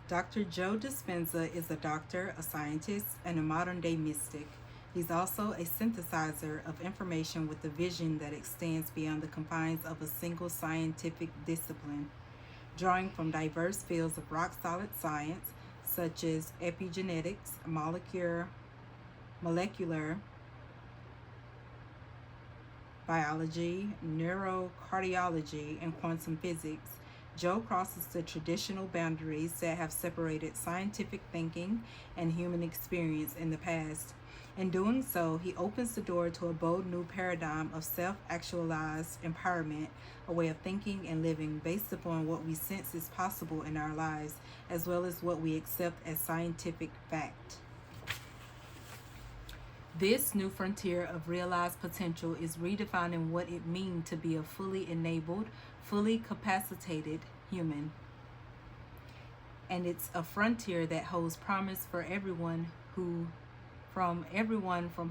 Dr. Joe Dispenza is a doctor, a scientist, and a modern day mystic. He's also a synthesizer of information with a vision that extends beyond the confines of a single scientific discipline, drawing from diverse fields of rock solid science such as epigenetics, molecular biology, neurocardiology, and quantum physics. Joe crosses the traditional boundaries that have separated scientific thinking and human experience in the past. In doing so, he opens the door to a bold new paradigm of self actualized empowerment, a way of thinking and living based upon what we sense is possible in our lives, as well as what we accept as scientific fact. This new frontier of realized potential is redefining what it means to be a fully enabled, fully capacitated human. And it's a frontier that holds promise for everyone from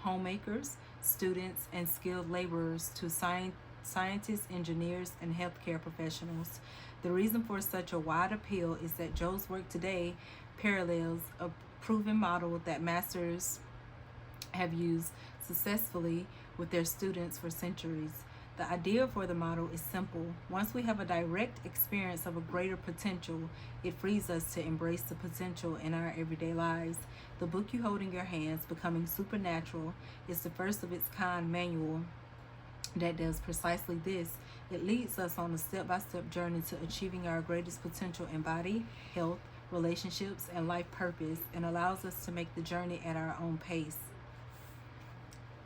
homemakers, students, and skilled laborers to scientists, engineers, and healthcare professionals. The reason for such a wide appeal is that Joe's work today parallels a proven model that masters have used successfully with their students for centuries. The idea for the model is simple. Once we have a direct experience of a greater potential, it frees us to embrace the potential in our everyday lives. The book you hold in your hands, Becoming Supernatural, is the first of its kind manual that does precisely this. It leads us on a step-by-step journey to achieving our greatest potential in body, health, relationships, and life purpose, and allows us to make the journey at our own pace.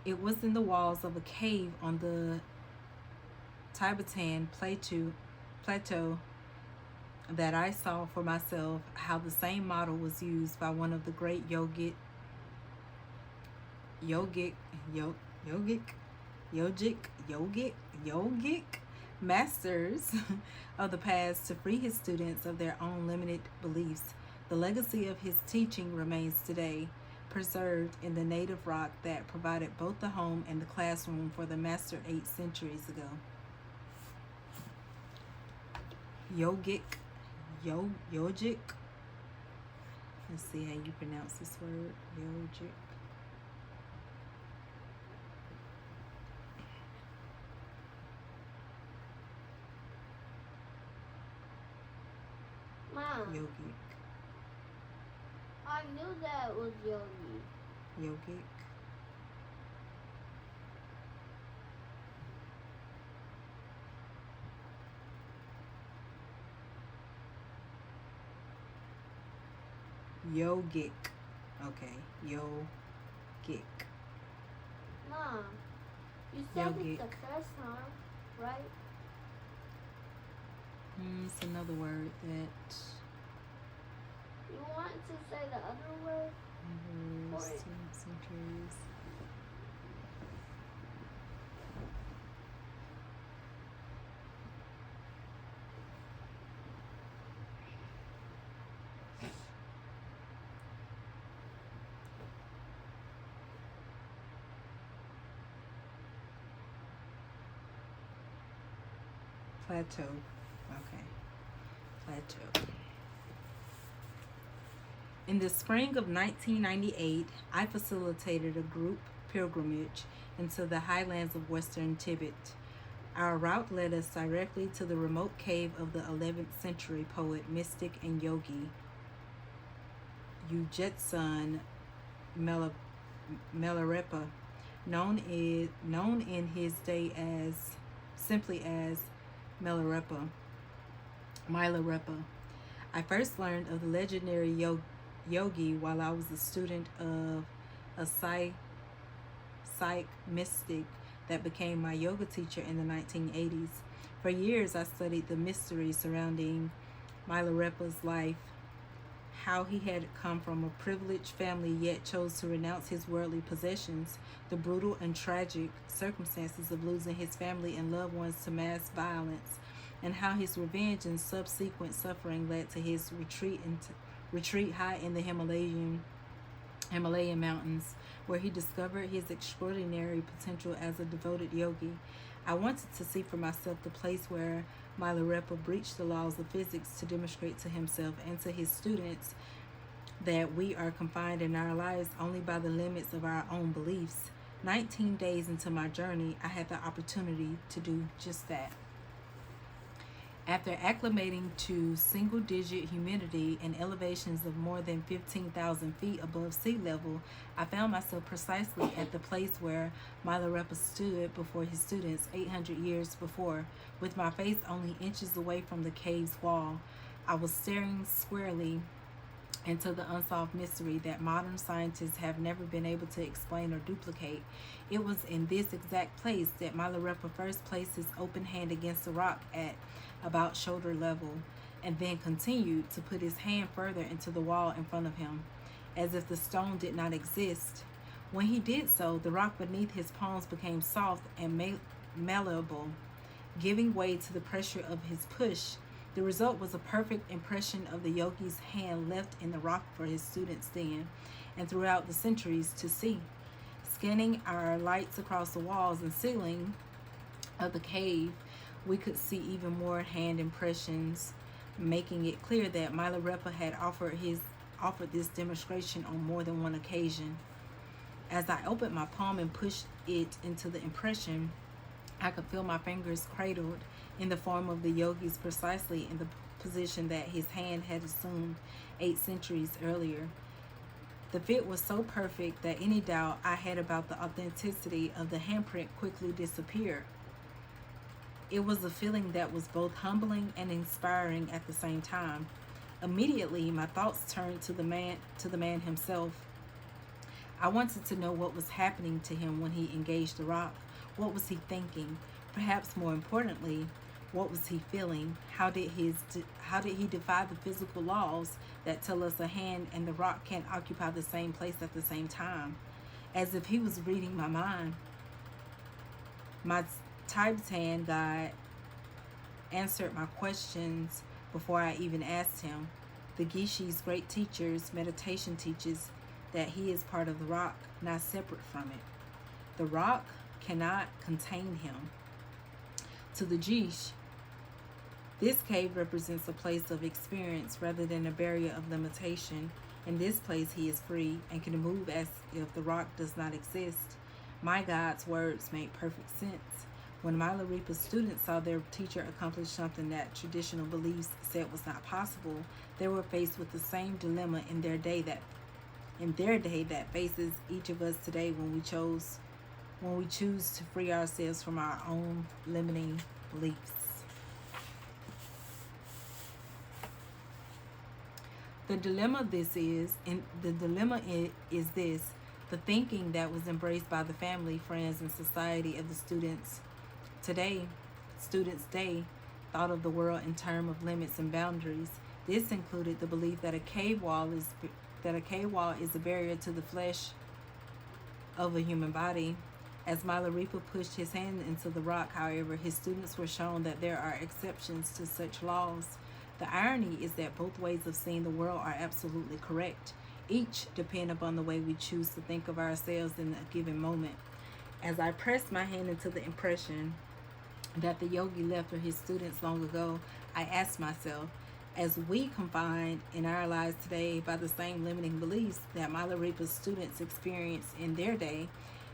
It was in the walls of a cave on the Tibetan plateau that I saw for myself how the same model was used by one of the great yogic masters of the past to free his students of their own limited beliefs. The legacy of his teaching remains today, preserved in the native rock that provided both the home and the classroom for the master 8 centuries ago. Yogic. Let's see how you pronounce this word. Yogic. Mom, Yogic. I knew that was Yogi. Yogic. Yogic. Okay. Yogic. Mom, you said Yogic. it the first time, right? It's another word that You want to say the other word? covers 2 centuries. Plateau. Okay. Plateau. In the spring of 1998, I facilitated a group pilgrimage into the highlands of western Tibet. Our route led us directly to the remote cave of the 11th century poet, mystic, and yogi Ujetsun Milarepa, known in his day as simply as Milarepa. I first learned of the legendary yogi while I was a student of a psych mystic that became my yoga teacher in the 1980s. For years, I studied the mystery surrounding Milarepa's life, how he had come from a privileged family yet chose to renounce his worldly possessions, the brutal and tragic circumstances of losing his family and loved ones to mass violence, and how his revenge and subsequent suffering led to his retreat high in the Himalayan mountains, where he discovered his extraordinary potential as a devoted yogi. I wanted to see for myself the place where Milarepa breached the laws of physics to demonstrate to himself and to his students that we are confined in our lives only by the limits of our own beliefs. 19 days into my journey, I had the opportunity to do just that. After acclimating to single-digit humidity and elevations of more than 15,000 feet above sea level, I found myself precisely at the place where Milarepa stood before his students 800 years before, with my face only inches away from the cave's wall. I was staring squarely into the unsolved mystery that modern scientists have never been able to explain or duplicate. It was in this exact place that Milarepa first placed his open hand against the rock at about shoulder level, and then continued to put his hand further into the wall in front of him, as if the stone did not exist. When he did so, the rock beneath his palms became soft and malleable, giving way to the pressure of his push. The result was a perfect impression of the yogi's hand left in the rock for his students then and throughout the centuries to see. Scanning our lights across the walls and ceiling of the cave, we could see even more hand impressions, making it clear that Milarepa had offered this demonstration on more than one occasion. As I opened my palm and pushed it into the impression, I could feel my fingers cradled in the form of the yogi's, precisely in the position that his hand had assumed 8 centuries earlier. The fit was so perfect that any doubt I had about the authenticity of the handprint quickly disappeared. It was a feeling that was both humbling and inspiring at the same time. Immediately, my thoughts turned to the man himself. I wanted to know what was happening to him when he engaged the rock. What was he thinking? Perhaps more importantly, what was he feeling? How did he defy the physical laws that tell us a hand and the rock can't occupy the same place at the same time? As if he was reading my mind. My Tibetan guide answered my questions before I even asked him. The Geshe's great teachers, meditation teaches that he is part of the rock, not separate from it. The rock cannot contain him. To the Geshe, this cave represents a place of experience rather than a barrier of limitation. In this place, he is free and can move as if the rock does not exist. My God's words made perfect sense. When Milarepa's students saw their teacher accomplish something that traditional beliefs said was not possible, they were faced with the same dilemma in their day that faces each of us today when we choose to free ourselves from our own limiting beliefs. The dilemma is this: the thinking that was embraced by the family, friends, and society of the students day thought of the world in terms of limits and boundaries. This included the belief that a cave wall is a barrier to the flesh of a human body. As Milarepa pushed his hand into the rock, however, his students were shown that there are exceptions to such laws. The irony is that both ways of seeing the world are absolutely correct. Each depend upon the way we choose to think of ourselves in a given moment. As I pressed my hand into the impression that the yogi left for his students long ago, I asked myself, as we confined in our lives today by the same limiting beliefs that Milarepa's students experienced in their day,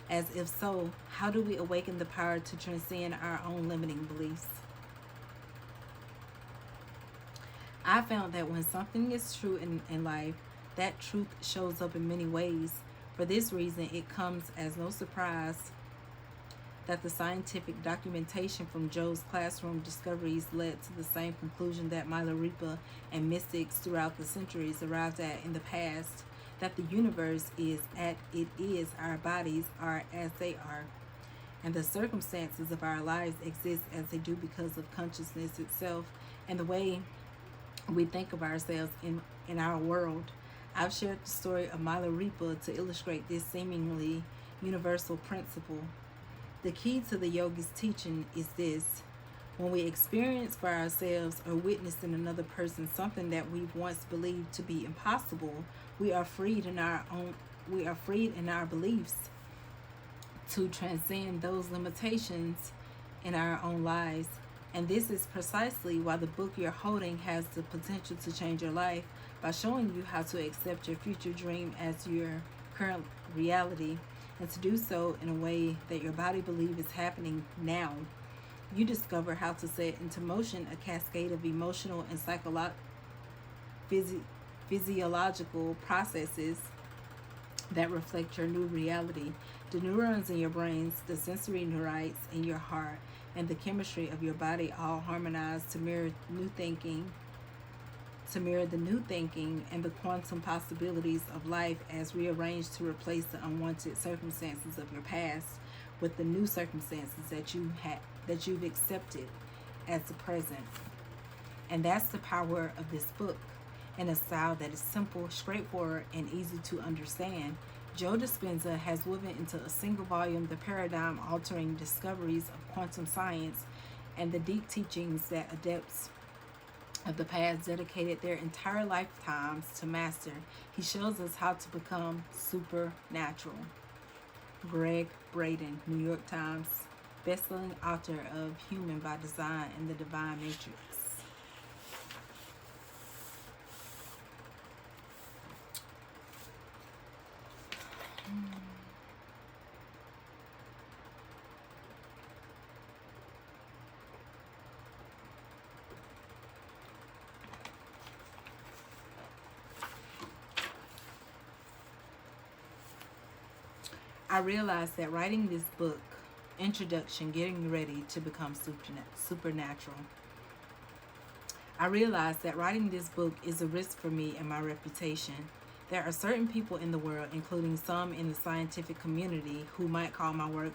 as if so, how do we awaken the power to transcend our own limiting beliefs? I found that when something is true in life, that truth shows up in many ways. For this reason, it comes as no surprise that the scientific documentation from Joe's classroom discoveries led to the same conclusion that Milarepa and mystics throughout the centuries arrived at in the past, that the universe is as it is, our bodies are as they are, and the circumstances of our lives exist as they do because of consciousness itself and the way we think of ourselves in our world. I've shared the story of Milarepa to illustrate this seemingly universal principle. The key to the yogi's teaching is this: when we experience for ourselves or witness in another person something that we've once believed to be impossible, we are freed in our beliefs to transcend those limitations in our own lives. And this is precisely why the book you're holding has the potential to change your life by showing you how to accept your future dream as your current reality, and to do so in a way that your body believes is happening now. You discover how to set into motion a cascade of emotional and physiological processes that reflect your new reality. The neurons in your brains, the sensory neurites in your heart, and the chemistry of your body all harmonize to mirror the new thinking and the quantum possibilities of life as rearranged to replace the unwanted circumstances of your past with the new circumstances that you've accepted as the present. And that's the power of this book. In a style that is simple, straightforward, and easy to understand, Joe Dispenza has woven into a single volume the paradigm-altering discoveries of quantum science and the deep teachings that adepts of the past dedicated their entire lifetimes to master. He shows us how to become supernatural. Greg Braden, New York Times bestselling author of Human by Design and the Divine Matrix. I realized that writing this book, introduction, getting ready to become supernatural. I realized that writing this book is a risk for me and my reputation. There are certain people in the world, including some in the scientific community, who might call my work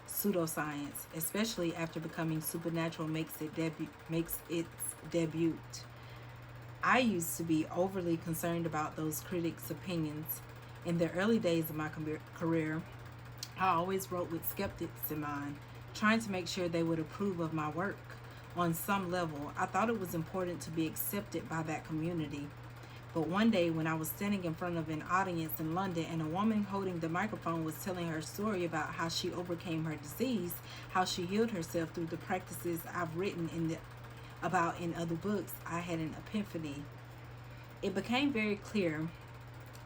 pseudoscience, especially after becoming supernatural makes its debut. I used to be overly concerned about those critics' opinions. In the early days of my career, I always wrote with skeptics in mind, trying to make sure they would approve of my work. On some level, I thought it was important to be accepted by that community. But one day when I was standing in front of an audience in London and a woman holding the microphone was telling her story about how she overcame her disease, how she healed herself through the practices I've written about in other books, I had an epiphany. It became very clear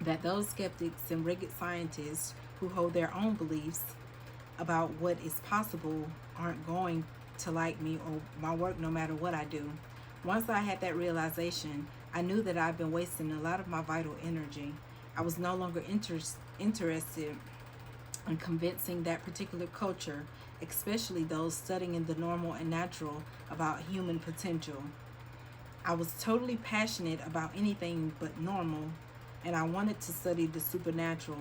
that those skeptics and rigid scientists who hold their own beliefs about what is possible aren't going to like me or my work no matter what I do. Once I had that realization, I knew that I'd been wasting a lot of my vital energy. I was no longer interested in convincing that particular culture, especially those studying the normal and natural, about human potential. I was totally passionate about anything but normal, and I wanted to study the supernatural.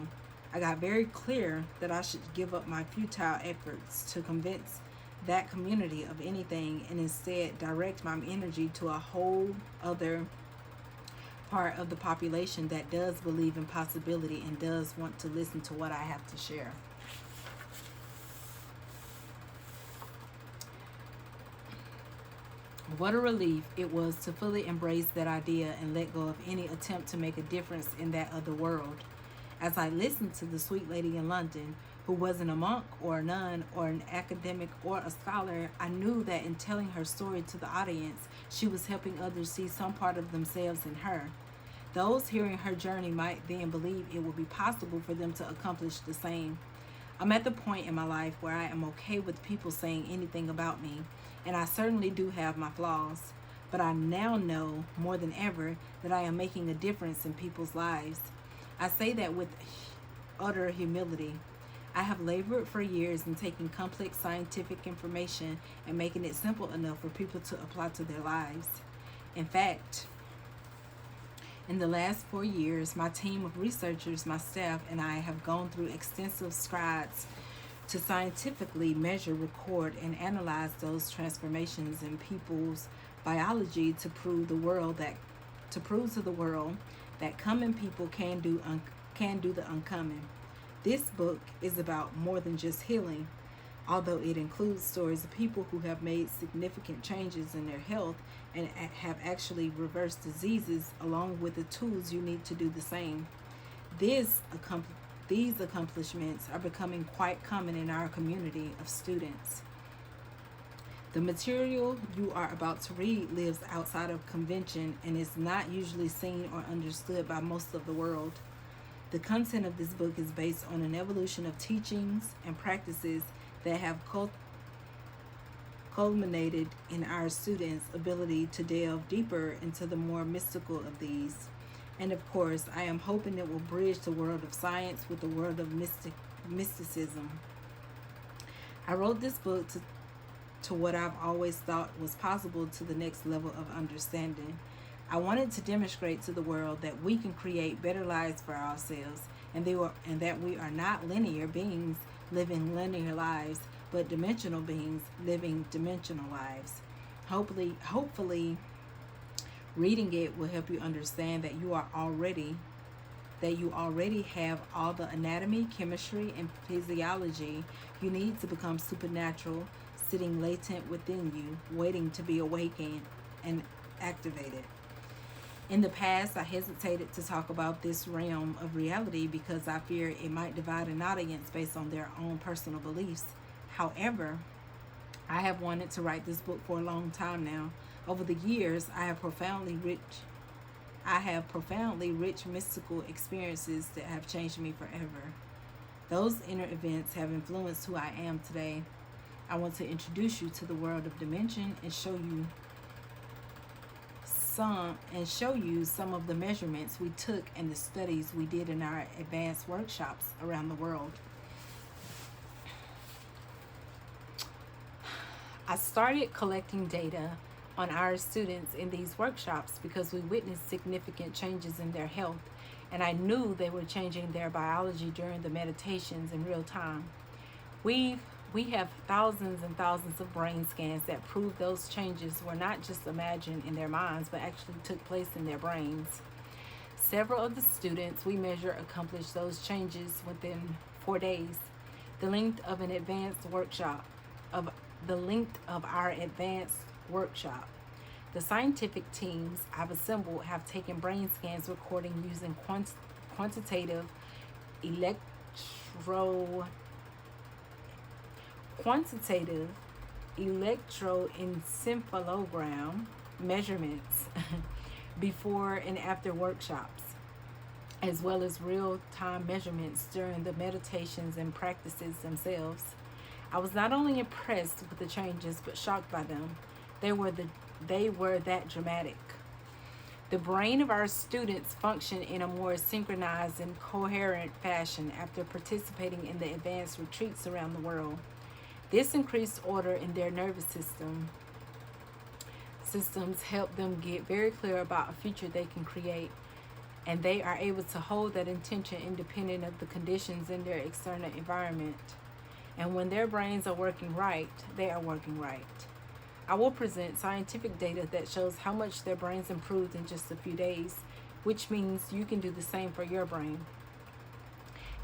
I got very clear that I should give up my futile efforts to convince that community of anything and instead direct my energy to a whole other part of the population that does believe in possibility and does want to listen to what I have to share. What a relief it was to fully embrace that idea and let go of any attempt to make a difference in that other world. As I listened to the sweet lady in London, who wasn't a monk or a nun or an academic or a scholar, I knew that in telling her story to the audience, she was helping others see some part of themselves in her. Those hearing her journey might then believe it would be possible for them to accomplish the same. I'm at the point in my life where I am okay with people saying anything about me, and I certainly do have my flaws, but I now know more than ever that I am making a difference in people's lives. I say that with utter humility. I have labored for years in taking complex scientific information and making it simple enough for people to apply to their lives. In fact, in the last 4 years, my team of researchers, my staff, and I have gone through extensive strides to scientifically measure, record, and analyze those transformations in people's biology to prove to the world that common people can do the uncommon. This book is about more than just healing, although it includes stories of people who have made significant changes in their health and have actually reversed diseases, along with the tools you need to do the same. These accomplishments are becoming quite common in our community of students. The material you are about to read lives outside of convention and is not usually seen or understood by most of the world. The content of this book is based on an evolution of teachings and practices that have culminated in our students' ability to delve deeper into the more mystical of these. And of course, I am hoping it will bridge the world of science with the world of mysticism. I wrote this book to what I've always thought was possible to the next level of understanding. I wanted to demonstrate to the world that we can create better lives for ourselves, and that we are not linear beings living linear lives, but dimensional beings living dimensional lives. Hopefully, reading it will help you understand that you already have all the anatomy, chemistry, and physiology you need to become supernatural, sitting latent within you, waiting to be awakened and activated. In the past, I hesitated to talk about this realm of reality because I fear it might divide an audience based on their own personal beliefs. However, I have wanted to write this book for a long time now. Over the years, I have profoundly rich mystical experiences that have changed me forever. Those inner events have influenced who I am today. I want to introduce you to the world of dimension and show you some of the measurements we took and the studies we did in our advanced workshops around the world. I started collecting data on our students in these workshops because we witnessed significant changes in their health, and I knew they were changing their biology during the meditations in real time. We have thousands and thousands of brain scans that prove those changes were not just imagined in their minds, but actually took place in their brains. Several of the students we measure accomplished those changes within 4 days. The length of our advanced workshop. The scientific teams I've assembled have taken brain scans recording using quantitative electroencephalogram measurements before and after workshops, as well as real-time measurements during the meditations and practices themselves. I was not only impressed with the changes, but shocked by them. They were that dramatic. The brain of our students functioned in a more synchronized and coherent fashion after participating in the advanced retreats around the world. This increased order in their nervous systems help them get very clear about a future they can create, and they are able to hold that intention independent of the conditions in their external environment. And when their brains are working right, they are working right. I will present scientific data that shows how much their brains improved in just a few days, which means you can do the same for your brain.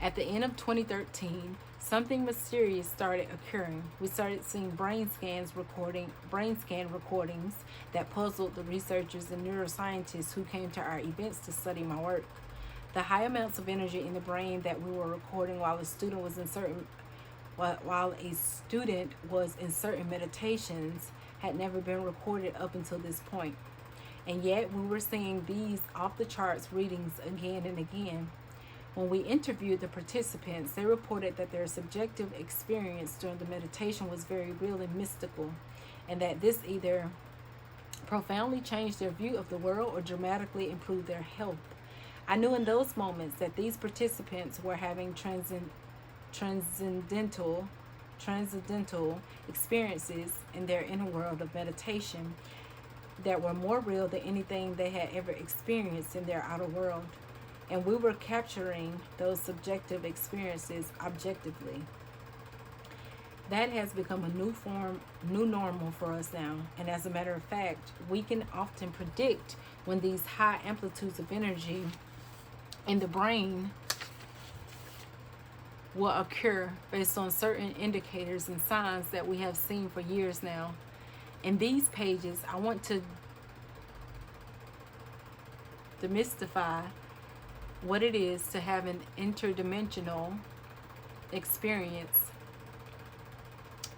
At the end of 2013, something mysterious started occurring. We started seeing brain scan recordings that puzzled the researchers and neuroscientists who came to our events to study my work. The high amounts of energy in the brain that we were recording while a student was in certain meditations had never been recorded up until this point. And yet we were seeing these off the charts readings again and again. When we interviewed the participants, they reported that their subjective experience during the meditation was very real and mystical, and that this either profoundly changed their view of the world or dramatically improved their health. I knew in those moments that these participants were having transcendental experiences in their inner world of meditation that were more real than anything they had ever experienced in their outer world. And we were capturing those subjective experiences objectively. That has become a new normal for us now. And as a matter of fact, we can often predict when these high amplitudes of energy in the brain will occur based on certain indicators and signs that we have seen for years now. In these pages, I want to demystify what it is to have an interdimensional experience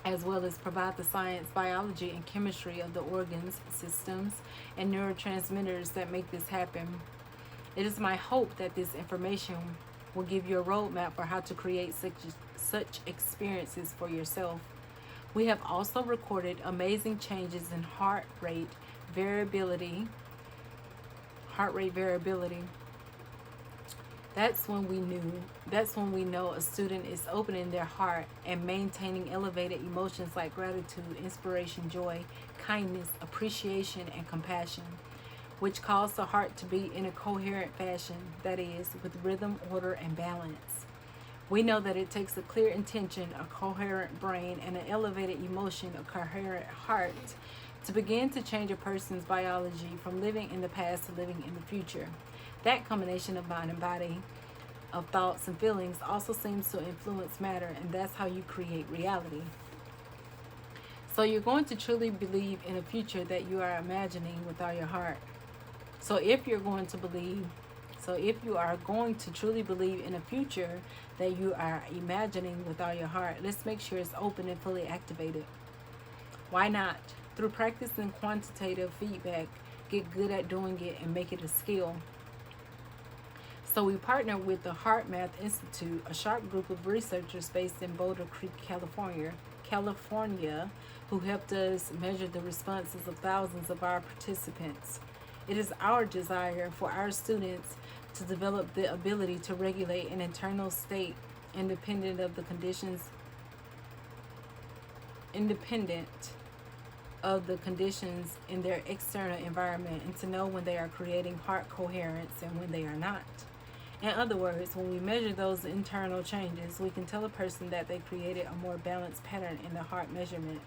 as well as provide the science, biology, and chemistry of the organs, systems, and neurotransmitters that make this happen. It is my hope that this information will give you a roadmap for how to create such experiences for yourself. We have also recorded amazing changes in heart rate variability. That's when we know a student is opening their heart and maintaining elevated emotions like gratitude, inspiration, joy, kindness, appreciation, and compassion, which cause the heart to beat in a coherent fashion, that is, with rhythm, order, and balance. We know that it takes a clear intention, a coherent brain, and an elevated emotion, a coherent heart, to begin to change a person's biology from living in the past to living in the future. That combination of mind and body, of thoughts and feelings, also seems to influence matter, and that's how you create reality. So you're going to truly believe in a future that you are imagining with all your heart. So if you are going to truly believe in a future that you are imagining with all your heart, let's make sure it's open and fully activated. Why not? Through practicing quantitative feedback, get good at doing it and make it a skill. So we partnered with the Heart Math Institute, a sharp group of researchers based in Boulder Creek, California, who helped us measure the responses of thousands of our participants. It is our desire for our students to develop the ability to regulate an internal state independent of the conditions in their external environment, and to know when they are creating heart coherence and when they are not. In other words, when we measure those internal changes, we can tell a person that they created a more balanced pattern in the heart measurement,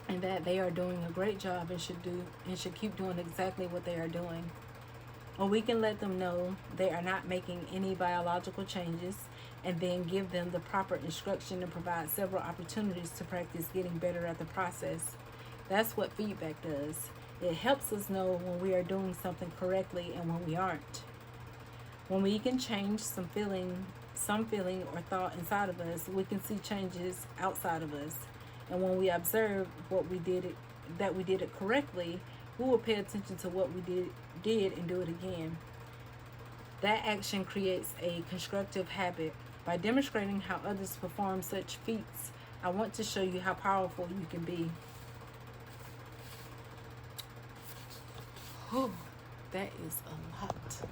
and that they are doing a great job and should keep doing exactly what they are doing. Or we can let them know they are not making any biological changes, and then give them the proper instruction and provide several opportunities to practice getting better at the process. That's what feedback does. It helps us know when we are doing something correctly and when we aren't. When we can change some feeling or thought inside of us, we can see changes outside of us. And when we observe that we did it correctly, we will pay attention to what we did and do it again. That action creates a constructive habit. By demonstrating how others perform such feats, I want to show you how powerful you can be. Whew, that is a lot.